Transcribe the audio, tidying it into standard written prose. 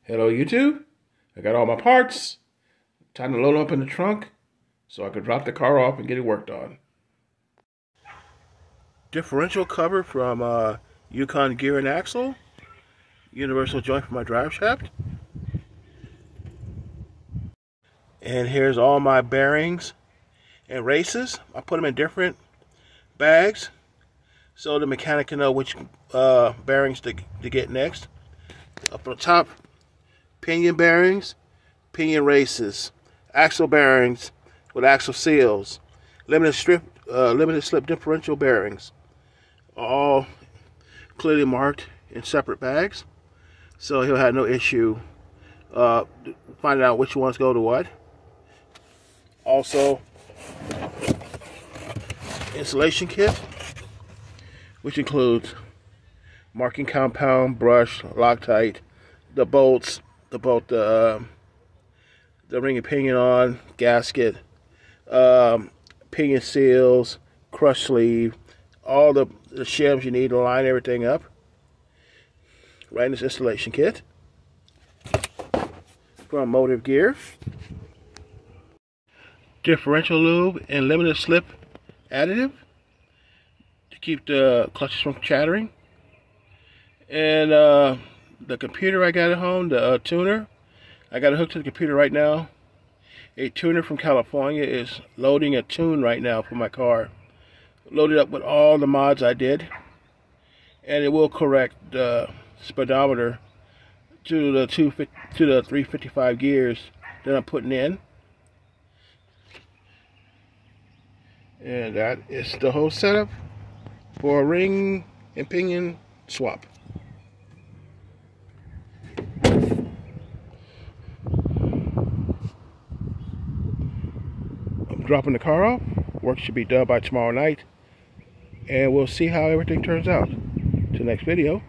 Hello YouTube, I got all my parts. Time to load them up in the trunk so I could drop the car off and get it worked on. Differential cover from Yukon Gear and Axel. Universal joint for my drive shaft. And here's all my bearings and races. I put them in different bags so the mechanic can know which bearings to get next. Up on the top, pinion bearings, pinion races, axle bearings with axle seals, limited slip differential bearings, all clearly marked in separate bags, so he'll have no issue finding out which ones go to what. Also, installation kit, which includes marking compound, brush, Loctite, the bolts, the ring and pinion on, gasket, pinion seals, crush sleeve, all the shims you need to line everything up. Right in this installation kit from Motive Gear. Differential lube and limited slip additive to keep the clutches from chattering. And the computer I got at home, the tuner, I got it hooked to the computer right now. A tuner from California is loading a tune right now for my car. Loaded up with all the mods I did, and it will correct the speedometer to the 355 gears that I'm putting in. And that is the whole setup for a ring and pinion swap. I'm dropping the car off. Work should be done by tomorrow night, and we'll see how everything turns out. Till next video.